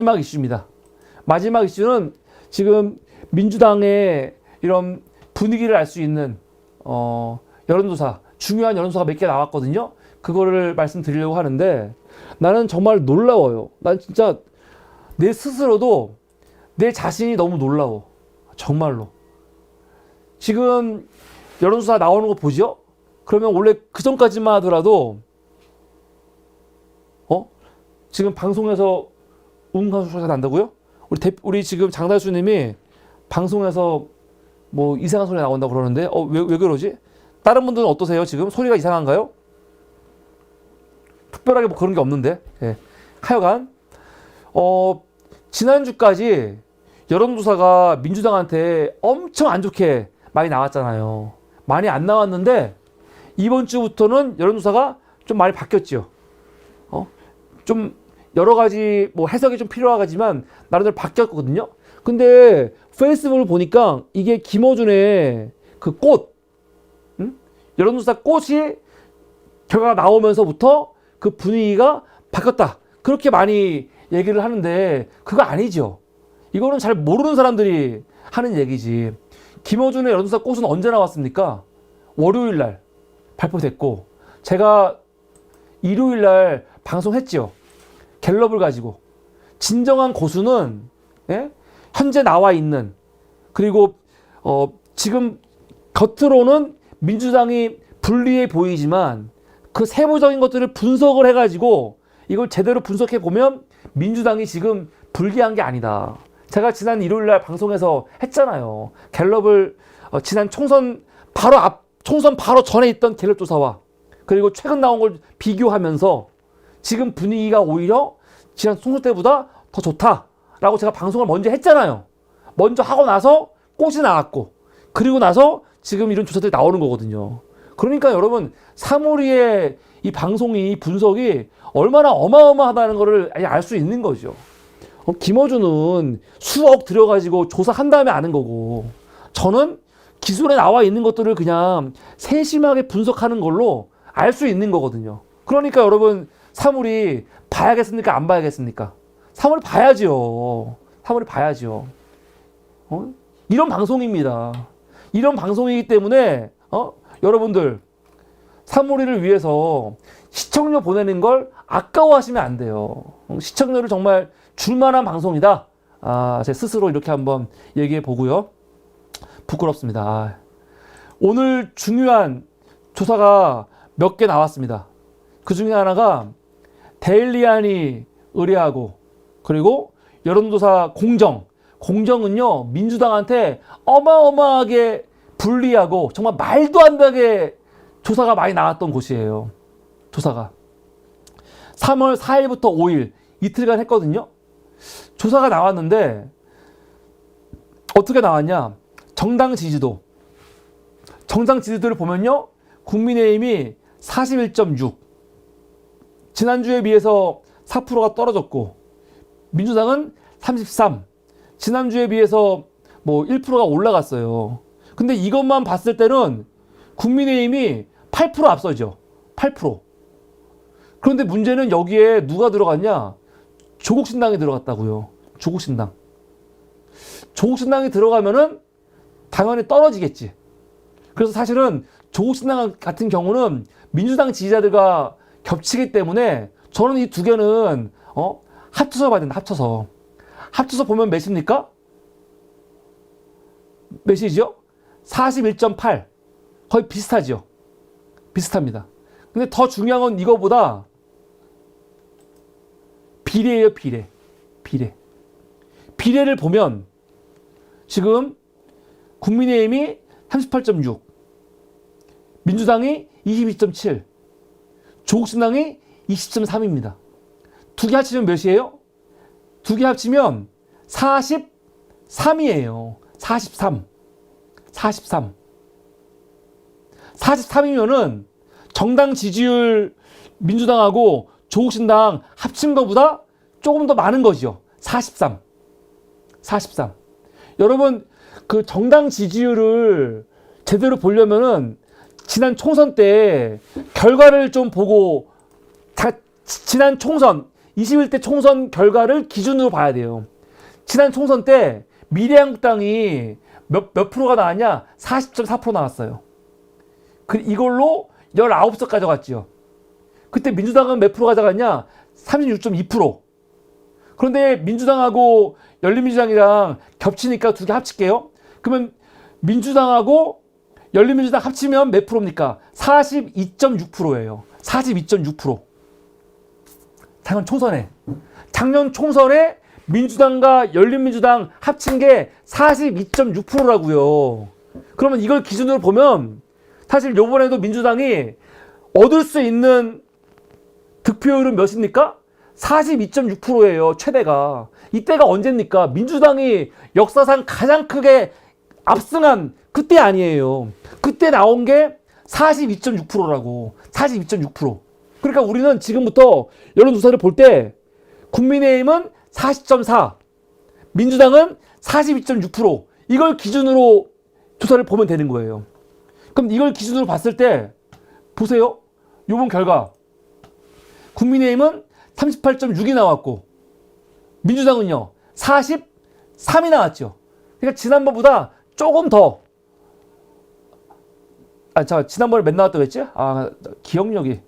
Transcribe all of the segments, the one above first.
마지막 이슈입니다. 마지막 이슈는 지금 민주당의 이런 분위기를 알 수 있는 여론조사, 중요한 여론조사가 몇 개 나왔거든요. 그거를 말씀드리려고 하는데 나는 정말 놀라워요. 난 진짜 내 스스로도 내 자신이 너무 놀라워. 정말로. 지금 여론조사 나오는 거 보죠? 그러면 원래 그 전까지만 하더라도 지금 방송에서 음성 소리가 난다고요? 우리 지금 장달수님이 방송에서 뭐 이상한 소리 나온다고 그러는데 왜 그러지? 다른 분들은 어떠세요? 지금 소리가 이상한가요? 특별하게 뭐 그런 게 없는데. 예. 하여간 지난주까지 여론조사가 민주당한테 엄청 안 좋게 많이 나왔잖아요. 많이 안 나왔는데 이번 주부터는 여론조사가 좀 많이 바뀌었죠. 좀 여러 가지 뭐 해석이 좀 필요하지만 나름대로 바뀌었거든요. 근데 페이스북을 보니까 이게 김어준의 그 꽃, 여론조사 꽃이 결과가 나오면서부터 그 분위기가 바뀌었다. 그렇게 많이 얘기를 하는데 그거 아니죠. 이거는 잘 모르는 사람들이 하는 얘기지. 김어준의 여론조사 꽃은 언제 나왔습니까? 월요일 날 발표됐고 제가 일요일 날 방송했죠. 갤럽을 가지고. 진정한 고수는 현재 나와 있는 그리고 지금 겉으로는 민주당이 불리해 보이지만 그 세부적인 것들을 분석을 해가지고 이걸 제대로 분석해 보면 민주당이 지금 불리한 게 아니다. 제가 지난 일요일 날 방송에서 했잖아요. 갤럽을 지난 총선 바로 전에 있던 갤럽 조사와 그리고 최근 나온 걸 비교하면서 지금 분위기가 오히려 지난 총선 때보다 더 좋다라고 제가 방송을 먼저 했잖아요. 먼저 하고 나서 꽃이 나왔고 그리고 나서 지금 이런 조사들이 나오는 거거든요. 그러니까 여러분 사무리의 이 방송이 분석이 얼마나 어마어마하다는 것을 알 수 있는 거죠. 김어준은 수억 들여가지고 조사한 다음에 아는 거고 저는 기존에 나와 있는 것들을 그냥 세심하게 분석하는 걸로 알 수 있는 거거든요. 그러니까 여러분 사물이 봐야겠습니까? 안 봐야겠습니까? 사물이 봐야죠. 사물이 봐야죠. 이런 방송입니다. 이런 방송이기 때문에 여러분들 사물이를 위해서 시청료 보내는 걸 아까워하시면 안 돼요. 시청료를 정말 줄만한 방송이다. 제 스스로 이렇게 한번 얘기해 보고요. 부끄럽습니다. 오늘 중요한 조사가 몇 개 나왔습니다. 그 중에 하나가 데일리안이 의뢰하고 그리고 여론조사 공정은요 민주당한테 어마어마하게 불리하고 정말 말도 안 되게 조사가 많이 나왔던 곳이에요. 조사가 3월 4일부터 5일 이틀간 했거든요. 조사가 나왔는데 어떻게 나왔냐? 정당 지지도를 보면요 국민의힘이 41.6 지난주에 비해서 4%가 떨어졌고 민주당은 33 지난주에 비해서 뭐 1%가 올라갔어요. 근데 이것만 봤을 때는 국민의힘이 8% 앞서죠. 8%. 그런데 문제는 여기에 누가 들어갔냐? 조국신당이 들어갔다고요. 조국신당이 들어가면은 당연히 떨어지겠지. 그래서 사실은 조국신당 같은 경우는 민주당 지지자들과 겹치기 때문에 저는 이 두 개는 합쳐서 봐야 된다. 합쳐서 보면 몇입니까? 몇이죠? 41.8 거의 비슷하죠. 비슷합니다. 근데 더 중요한 건 이거보다 비례예요. 비례를 보면 지금 국민의힘이 38.6 민주당이 22.7 조국신당이 20.3입니다. 두 개 합치면 몇이에요? 두 개 합치면 43이에요. 43이면은 정당 지지율 민주당하고 조국신당 합친 것보다 조금 더 많은 거죠. 43. 여러분 그 정당 지지율을 제대로 보려면은 지난 총선 때 결과를 좀 보고 지난 총선 21대 총선 결과를 기준으로 봐야 돼요. 지난 총선 때 미래한국당이 몇 프로가 나왔냐? 40.4% 나왔어요. 이걸로 19석 가져갔지요. 그때 민주당은 몇 프로 가져갔냐? 36.2%. 그런데 민주당하고 열린민주당이랑 겹치니까 두 개 합칠게요. 그러면 민주당하고 열린민주당 합치면 몇 프로입니까? 42.6%예요. 42.6%. 작년 총선에 민주당과 열린민주당 합친 게 42.6%라고요. 그러면 이걸 기준으로 보면 사실 요번에도 민주당이 얻을 수 있는 득표율은 몇입니까? 42.6%예요. 최대가. 이때가 언제입니까? 민주당이 역사상 가장 크게 압승한 그때 아니에요. 그때 나온 게 42.6%라고. 42.6%. 그러니까 우리는 지금부터 여론조사를 볼 때 국민의힘은 40.4, 민주당은 42.6%. 이걸 기준으로 조사를 보면 되는 거예요. 그럼 이걸 기준으로 봤을 때 보세요. 요번 결과. 국민의힘은 38.6이 나왔고 민주당은요 43이 나왔죠. 그러니까 지난번보다 조금 더 지난번에 몇 나왔다고 했지? 기억력이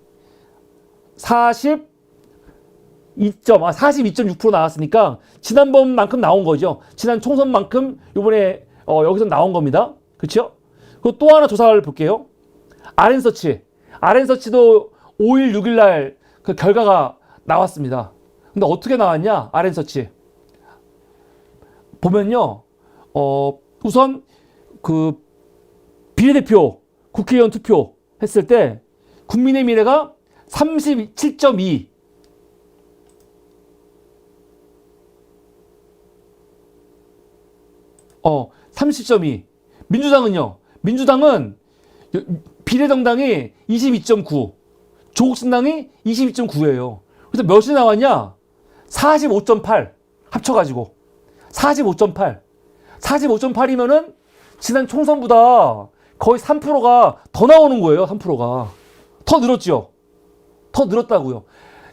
42.6% 나왔으니까 지난번만큼 나온 거죠. 지난 총선만큼 요번에 여기서 나온 겁니다. 그렇죠? 그리고 또 하나 조사를 볼게요. RN서치도 5일, 6일 날 그 결과가 나왔습니다. 근데 어떻게 나왔냐? RN서치. 보면요. 우선 그 비례대표 국회의원 투표 했을 때 국민의 미래가 37.2. 어, 30.2. 민주당은요. 민주당은 비례정당이 22.9. 조국신당이 22.9예요. 그래서 몇이 나왔냐? 45.8. 합쳐가지고. 45.8. 45.8이면은 지난 총선보다 거의 3%가 더 나오는 거예요. 3%가. 더 늘었죠. 더 늘었다고요.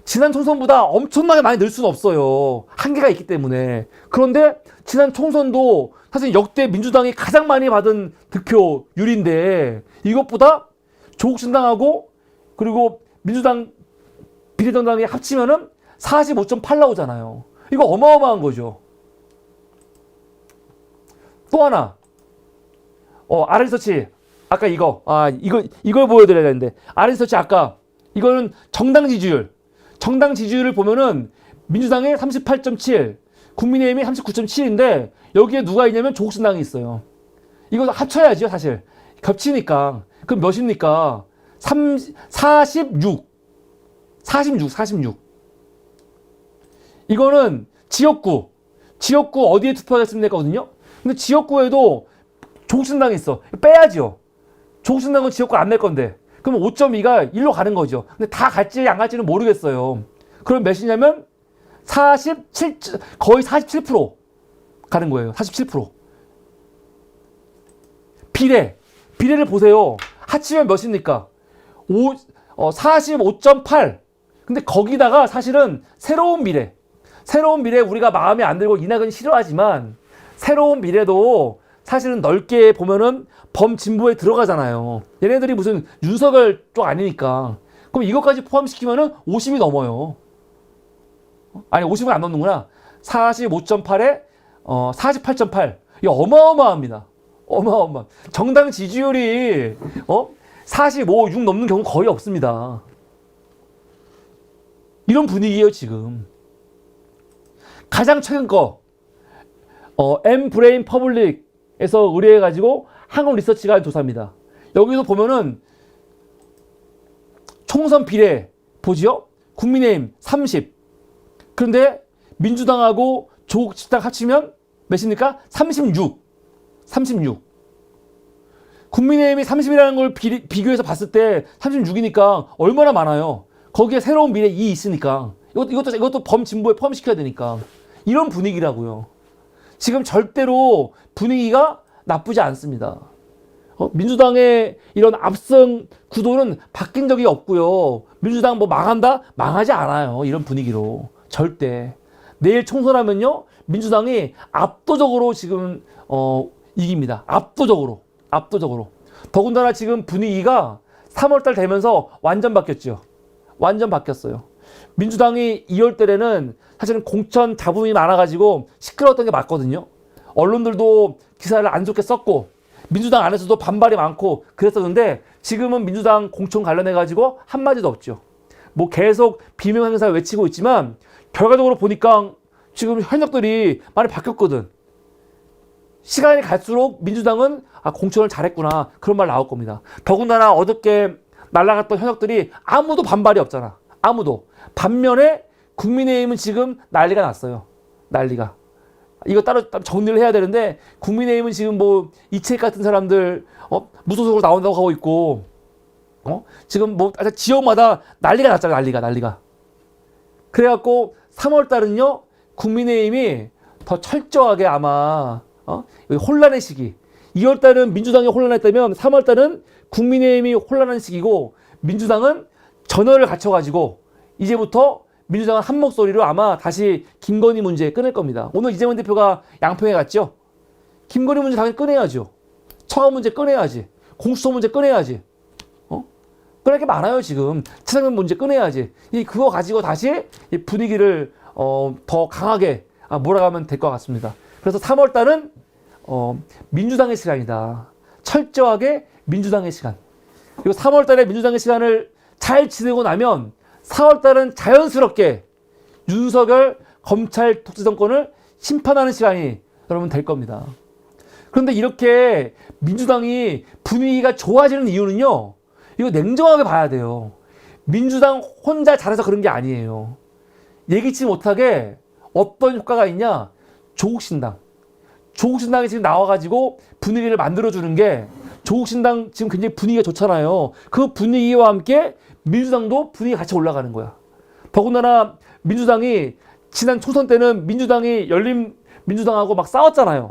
지난 총선보다 엄청나게 많이 늘 수는 없어요. 한계가 있기 때문에. 그런데 지난 총선도 사실 역대 민주당이 가장 많이 받은 득표율인데 이것보다 조국신당하고 그리고 민주당 비례정당이 합치면은 45.8 나오잖아요. 이거 어마어마한 거죠. 또 하나. RN서치. 아까 이걸 보여드려야 되는데. RN서치 아까 이거는 정당 지지율. 정당 지지율을 보면은 민주당의 38.7, 국민의힘이 39.7인데 여기에 누가 있냐면 조국신당이 있어요. 이거 합쳐야지요, 사실. 겹치니까. 그럼 몇입니까? 46. 이거는 지역구 어디에 투표하겠습니까? 거든요. 근데 지역구에도 조국신당이 있어. 빼야지요. 조국신당은 지역구 안 낼 건데. 그러면 5.2가 1로 가는 거죠. 근데 다 갈지 안 갈지는 모르겠어요. 그럼 몇이냐면 47, 거의 47% 가는 거예요. 47%. 비례를 보세요. 합치면 몇입니까? 45.8. 근데 거기다가 사실은 새로운 미래 우리가 마음에 안 들고 이낙연 싫어하지만 새로운 미래도 사실은 넓게 보면은 범진보에 들어가잖아요. 얘네들이 무슨 윤석열 쪽 아니니까. 그럼 이것까지 포함시키면은 50이 넘어요. 아니 50은 안 넘는구나. 45.8에 48.8. 이거 어마어마합니다. 어마어마. 정당 지지율이 45, 6 넘는 경우 거의 없습니다. 이런 분위기예요 지금. 가장 최근 거 엠브레인 퍼블릭에서 의뢰해가지고 한국 리서치가 한 조사입니다. 여기서 보면은 총선 비례 보지요? 국민의힘 30. 그런데 민주당하고 조국신당 합치면 몇입니까? 36. 국민의힘이 30이라는 걸 비교해서 봤을 때 36이니까 얼마나 많아요. 거기에 새로운 미래 2 있으니까. 이것도 범진보에 포함시켜야 되니까. 이런 분위기라고요. 지금 절대로 분위기가 나쁘지 않습니다. 민주당의 이런 압승 구도는 바뀐 적이 없고요. 민주당 뭐 망한다? 망하지 않아요. 이런 분위기로. 절대. 내일 총선하면요, 민주당이 압도적으로 지금 이깁니다. 압도적으로. 더군다나 지금 분위기가 3월달 되면서 완전 바뀌었죠. 완전 바뀌었어요. 민주당이 2월 달에는 사실은 공천 잡음이 많아가지고 시끄러웠던 게 맞거든요. 언론들도 기사를 안 좋게 썼고 민주당 안에서도 반발이 많고 그랬었는데 지금은 민주당 공천 관련해가지고 한마디도 없죠. 뭐 계속 비명 행사를 외치고 있지만 결과적으로 보니까 지금 현역들이 많이 바뀌었거든. 시간이 갈수록 민주당은 공천을 잘했구나 그런 말 나올 겁니다. 더군다나 어저께 날아갔던 현역들이 아무도 반발이 없잖아. 아무도. 반면에 국민의힘은 지금 난리가 났어요. 난리가. 이거 따로 정리를 해야 되는데 국민의힘은 지금 뭐 이채익 같은 사람들 무소속으로 나온다고 하고 있고 지금 뭐 지역마다 난리가 났잖아요. 난리가. 그래갖고 3월달은요 국민의힘이 더 철저하게 아마 혼란의 시기. 2월달은 민주당이 혼란했다면 3월달은 국민의힘이 혼란한 시기고 민주당은 전열을 갖춰가지고 이제부터 민주당은 한 목소리로 아마 다시 김건희 문제 꺼낼 겁니다. 오늘 이재명 대표가 양평에 갔죠. 김건희 문제 당연히 꺼내야죠. 청와 문제 꺼내야지. 공수처 문제 꺼내야지. 꺼낼 게 많아요 지금. 최상병 문제 꺼내야지. 그거 가지고 다시 분위기를 더 강하게 몰아가면 될 것 같습니다. 그래서 3월달은 민주당의 시간이다. 철저하게 민주당의 시간. 그리고 3월달에 민주당의 시간을 잘 지내고 나면 4월달은 자연스럽게 윤석열 검찰 독재 정권을 심판하는 시간이 여러분 될 겁니다. 그런데 이렇게 민주당이 분위기가 좋아지는 이유는요. 이거 냉정하게 봐야 돼요. 민주당 혼자 잘해서 그런 게 아니에요. 예기치 못하게 어떤 효과가 있냐. 조국신당이 지금 나와가지고 분위기를 만들어주는 게 조국신당 지금 굉장히 분위기가 좋잖아요. 그 분위기와 함께 민주당도 분위기가 같이 올라가는 거야. 더군다나 민주당이 지난 총선 때는 민주당이 열린민주당하고 막 싸웠잖아요.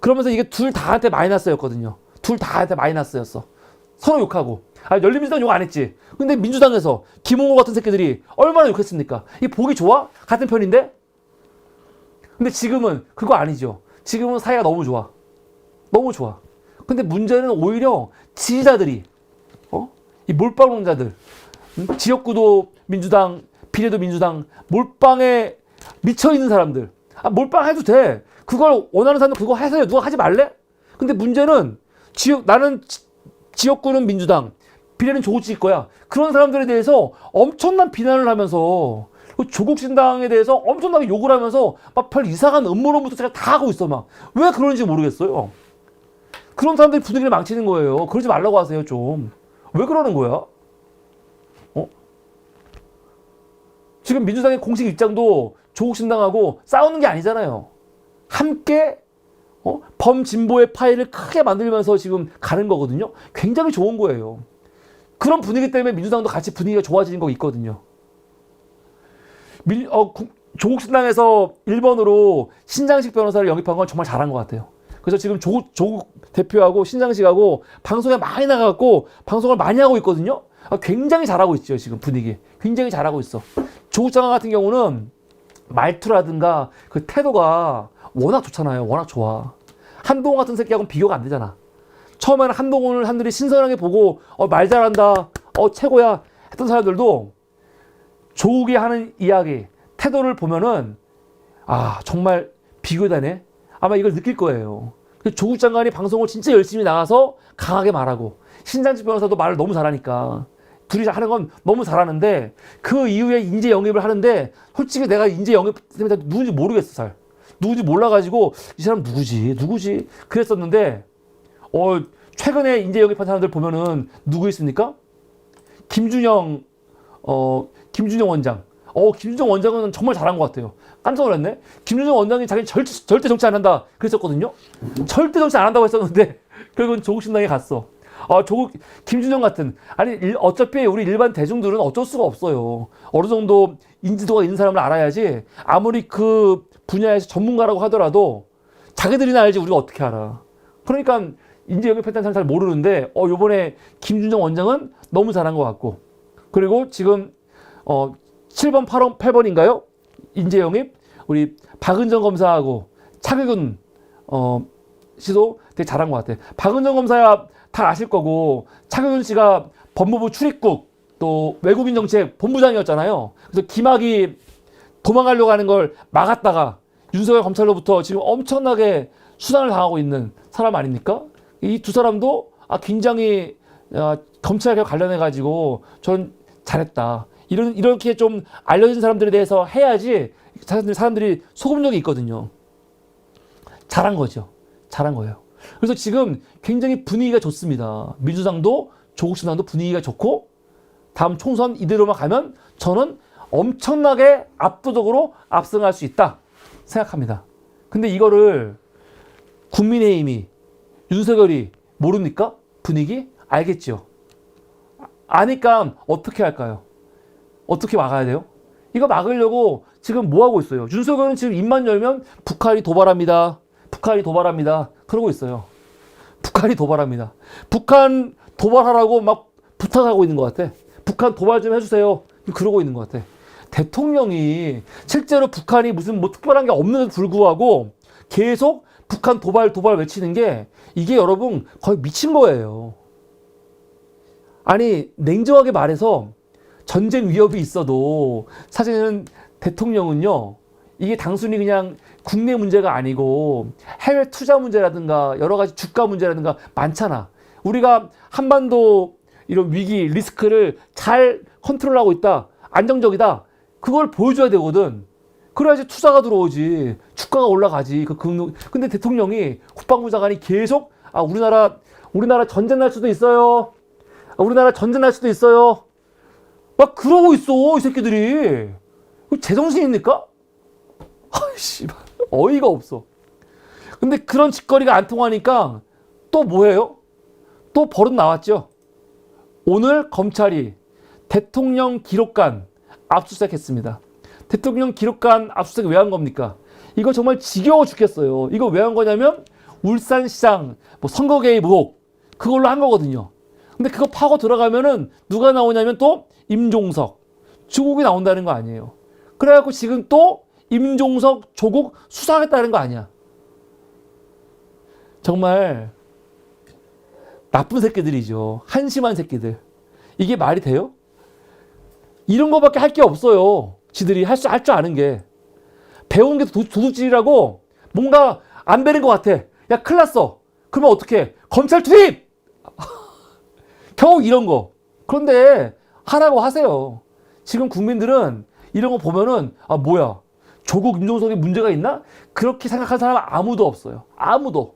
그러면서 이게 둘 다한테 마이너스였거든요. 둘 다한테 마이너스였어. 서로 욕하고. 열린민주당 욕 안 했지. 근데 민주당에서 김홍호 같은 새끼들이 얼마나 욕했습니까? 이게 보기 좋아? 같은 편인데? 근데 지금은 그거 아니죠. 지금은 사이가 너무 좋아. 너무 좋아. 근데 문제는 오히려 지지자들이 이 몰빵론자들 지역구도 민주당, 비례도 민주당, 몰빵에 미쳐있는 사람들. 몰빵해도 돼. 그걸 원하는 사람들 그거 해서요. 누가 하지 말래? 근데 문제는 나는 지역구는 민주당, 비례는 조국일 거야. 그런 사람들에 대해서 엄청난 비난을 하면서 조국신당에 대해서 엄청나게 욕을 하면서 막 별 이상한 음모론부터 제가 다 하고 있어 막. 왜 그런지 모르겠어요. 그런 사람들이 분위기를 망치는 거예요. 그러지 말라고 하세요 좀. 왜 그러는 거야? 지금 민주당의 공식 입장도 조국신당하고 싸우는 게 아니잖아요. 함께 범진보의 파일을 크게 만들면서 지금 가는 거거든요. 굉장히 좋은 거예요. 그런 분위기 때문에 민주당도 같이 분위기가 좋아지는 거 있거든요. 조국신당에서 1번으로 신장식 변호사를 영입한 건 정말 잘한 것 같아요. 그래서 지금 조국 대표하고 신장식하고 방송에 많이 나가고 방송을 많이 하고 있거든요. 굉장히 잘하고 있죠. 지금 분위기. 굉장히 잘하고 있어. 조국 장관 같은 경우는 말투라든가 그 태도가 워낙 좋잖아요. 워낙 좋아. 한동훈 같은 새끼하고는 비교가 안 되잖아. 처음에는 한동훈을 사람들이 신선하게 보고 말 잘한다. 최고야. 했던 사람들도 조국이 하는 이야기, 태도를 보면은 정말 비교되네. 아마 이걸 느낄 거예요. 조국 장관이 방송을 진짜 열심히 나가서 강하게 말하고 신장식 변호사도 말을 너무 잘하니까 둘이 하는 건 너무 잘하는데 그 이후에 인재 영입을 하는데 솔직히 내가 인재 영입센터 누군지 모르겠어. 잘. 누군지 몰라가지고 이 사람 누구지 그랬었는데 최근에 인재 영입한 사람들 보면은 누구 있습니까? 김준영 원장. 김준영 원장은 정말 잘한 것 같아요. 깜짝 놀랐네. 김준영 원장이 자기는 절대 정치 안 한다 그랬었거든요. 절대 정치 안 한다고 했었는데 결국은 조국신당에 갔어. 김준영 같은 어차피 우리 일반 대중들은 어쩔 수가 없어요. 어느 정도 인지도가 있는 사람을 알아야지. 아무리 그 분야에서 전문가라고 하더라도 자기들이나 알지 우리가 어떻게 알아. 그러니까 인재 영입했다는 사람 잘 모르는데 요번에 김준영 원장은 너무 잘한 것 같고 그리고 지금 7번 8번인가요? 인재 영입 우리 박은정 검사하고 차규근 씨도 되게 잘한 것 같아. 박은정 검사야 다 아실 거고 차규근 씨가 법무부 출입국 또 외국인 정책 본부장이었잖아요. 그래서 김학이 도망가려고 하는 걸 막았다가 윤석열 검찰로부터 지금 엄청나게 수단을 당하고 있는 사람 아닙니까? 이 두 사람도 굉장히 검찰과 관련해 가지고 전 잘했다. 이렇게 좀 알려진 사람들에 대해서 해야지 사람들이 소금력이 있거든요. 잘한 거죠. 잘한 거예요. 그래서 지금 굉장히 분위기가 좋습니다. 민주당도 조국 신당도 분위기가 좋고 다음 총선 이대로만 가면 저는 엄청나게 압도적으로 압승할 수 있다 생각합니다. 근데 이거를 국민의힘이 윤석열이 모릅니까? 분위기? 알겠죠. 아니까 어떻게 할까요? 어떻게 막아야 돼요? 이거 막으려고 지금 뭐 하고 있어요? 윤석열은 지금 입만 열면 북한이 도발합니다. 북한이 도발합니다. 그러고 있어요. 북한이 도발합니다. 북한 도발하라고 막 부탁하고 있는 것 같아. 북한 도발 좀 해주세요. 그러고 있는 것 같아. 대통령이 실제로 북한이 무슨 뭐 특별한 게 없는데도 불구하고 계속 북한 도발 외치는 게 이게 여러분 거의 미친 거예요. 아니 냉정하게 말해서 전쟁 위협이 있어도 사실은 대통령은요 이게 단순히 그냥 국내 문제가 아니고 해외 투자 문제라든가 여러 가지 주가 문제라든가 많잖아. 우리가 한반도 이런 위기 리스크를 잘 컨트롤하고 있다. 안정적이다. 그걸 보여줘야 되거든. 그래야지 투자가 들어오지. 주가가 올라가지. 근데 대통령이 국방부 장관이 계속 우리나라 전쟁 날 수도 있어요. 우리나라 전쟁 날 수도 있어요. 막 그러고 있어 이 새끼들이. 제정신입니까? 아이씨 어이가 없어. 근데 그런 짓거리가 안 통하니까 또 뭐해요? 또 버릇 나왔죠. 오늘 검찰이 대통령 기록관 압수수색했습니다. 대통령 기록관 압수수색 왜 한 겁니까? 이거 정말 지겨워 죽겠어요. 이거 왜 한 거냐면 울산시장 뭐 선거 개입 의혹 그걸로 한 거거든요. 근데 그거 파고 들어가면은 누가 나오냐면 또 임종석, 조국이 나온다는 거 아니에요. 그래갖고 지금 또 임종석, 조국 수사하겠다는 거 아니야. 정말 나쁜 새끼들이죠. 한심한 새끼들. 이게 말이 돼요? 이런 거밖에 할 게 없어요. 지들이 할 줄 아는 게. 배운 게 도둑질이라고 뭔가 안 되는 것 같아. 야, 큰일 났어. 그러면 어떡해? 검찰 투입! 겨우 이런 거. 그런데 하라고 하세요. 지금 국민들은 이런 거 보면은 뭐야. 조국 임종석에 문제가 있나? 그렇게 생각하는 사람 아무도 없어요. 아무도.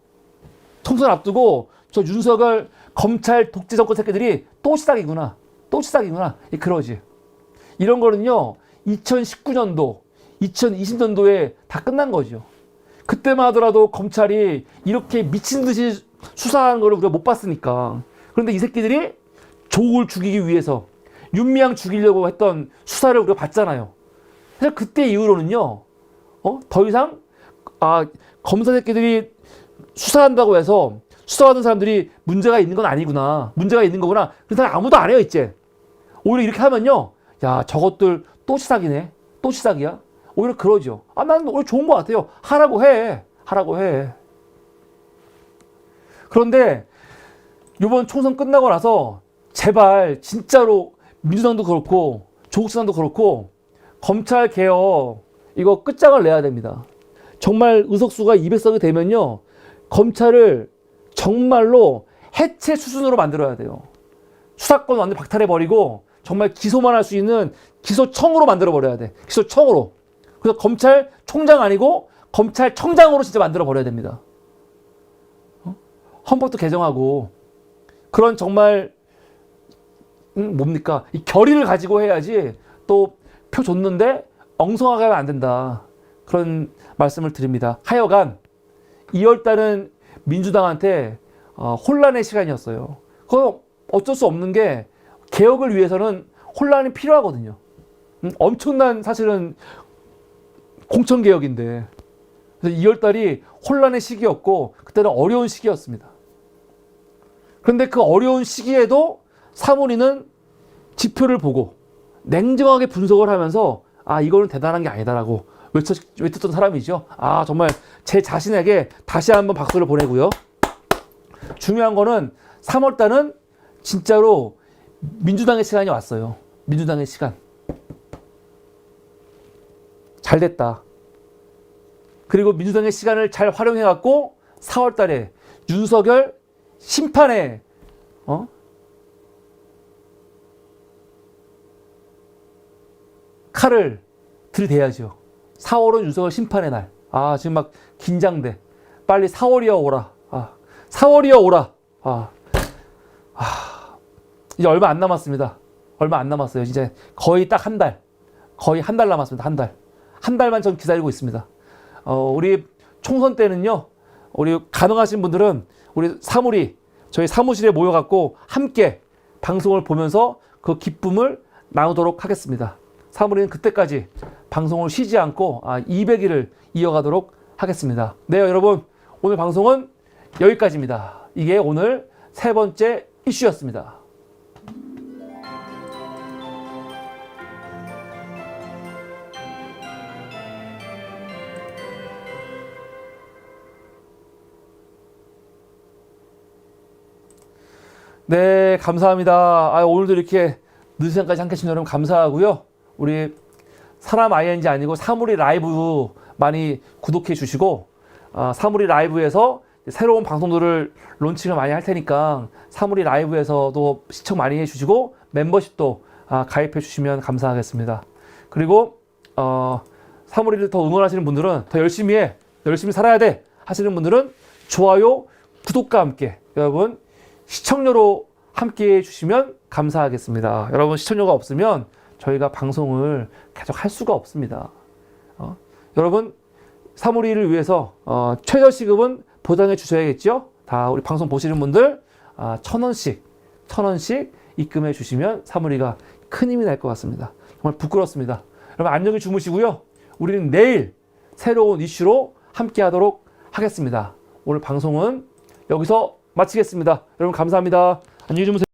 총선 앞두고 저 윤석열 검찰 독재 정권 새끼들이 또 시작이구나. 또 시작이구나. 그러지. 이런 거는요. 2019년도, 2020년도에 다 끝난 거죠. 그때만 하더라도 검찰이 이렇게 미친 듯이 수사하는 거를 우리가 못 봤으니까. 그런데 이 새끼들이 조국을 죽이기 위해서 윤미향 죽이려고 했던 수사를 우리가 봤잖아요. 그래서 그때 이후로는요. 더 이상 검사 새끼들이 수사한다고 해서 수사하는 사람들이 문제가 있는 건 아니구나. 문제가 있는 거구나. 그 사람 아무도 안 해요, 이제. 오히려 이렇게 하면요. 야, 저것들 또 시작이네. 또 시작이야. 오히려 그러죠. 나는 오히려 좋은 것 같아요. 하라고 해. 하라고 해. 그런데 이번 총선 끝나고 나서 제발 진짜로 민주당도 그렇고 조국신당도 그렇고 검찰 개혁 이거 끝장을 내야 됩니다. 정말 의석수가 200석이 되면요. 검찰을 정말로 해체 수준으로 만들어야 돼요. 수사권 완전 박탈해버리고 정말 기소만 할 수 있는 기소청으로 만들어버려야 돼. 기소청으로. 그래서 검찰총장 아니고 검찰청장으로 진짜 만들어버려야 됩니다. 헌법도 개정하고 그런 정말 뭡니까? 이 결의를 가지고 해야지 또 표 줬는데 엉성하게 하면 안 된다. 그런 말씀을 드립니다. 하여간 2월달은 민주당한테 혼란의 시간이었어요. 그건 어쩔 수 없는 게 개혁을 위해서는 혼란이 필요하거든요. 엄청난 사실은 공천개혁인데 그래서 2월달이 혼란의 시기였고 그때는 어려운 시기였습니다. 그런데 그 어려운 시기에도 사모니는 지표를 보고 냉정하게 분석을 하면서 이거는 대단한 게 아니다라고 외쳤던 사람이죠. 아, 정말 제 자신에게 다시 한번 박수를 보내고요. 중요한 거는 3월달은 진짜로 민주당의 시간이 왔어요. 민주당의 시간. 잘 됐다. 그리고 민주당의 시간을 잘 활용해갖고 4월달에 윤석열 심판에 칼을 들이대야죠. 4월은 윤석열 심판의 날. 아, 지금 막 긴장돼. 빨리 4월이여 오라. 4월이여 오라. 이제 얼마 안 남았습니다. 얼마 안 남았어요. 이제 거의 딱 한 달. 거의 한 달 남았습니다. 한 달. 한 달만 전 기다리고 있습니다. 우리 총선 때는요, 우리 가능하신 분들은 우리 저희 사무실에 모여갖고 함께 방송을 보면서 그 기쁨을 나누도록 하겠습니다. 사무리는 그때까지 방송을 쉬지 않고 200일을 이어가도록 하겠습니다. 네, 여러분, 오늘 방송은 여기까지입니다. 이게 오늘 3번째 이슈였습니다. 네, 감사합니다. 오늘도 이렇게 늦은 시간까지 함께 해주신 여러분 감사하고요. 우리 사람 ING 아니고 사무리 라이브 많이 구독해 주시고, 사무리 라이브에서 새로운 방송들을 론칭을 많이 할 테니까 사무리 라이브에서도 시청 많이 해주시고 멤버십도 가입해 주시면 감사하겠습니다. 그리고 사무리를 더 응원하시는 분들은 더 열심히 살아야 돼 하시는 분들은 좋아요, 구독과 함께 여러분 시청료로 함께 해주시면 감사하겠습니다. 여러분 시청료가 없으면 저희가 방송을 계속 할 수가 없습니다. 여러분 사무리를 위해서 최저시급은 보장해 주셔야겠죠? 다 우리 방송 보시는 분들 1,000원씩 입금해 주시면 사무리가 큰 힘이 날 것 같습니다. 정말 부끄럽습니다. 여러분 안녕히 주무시고요. 우리는 내일 새로운 이슈로 함께 하도록 하겠습니다. 오늘 방송은 여기서 마치겠습니다. 여러분 감사합니다. 안녕히 주무세요.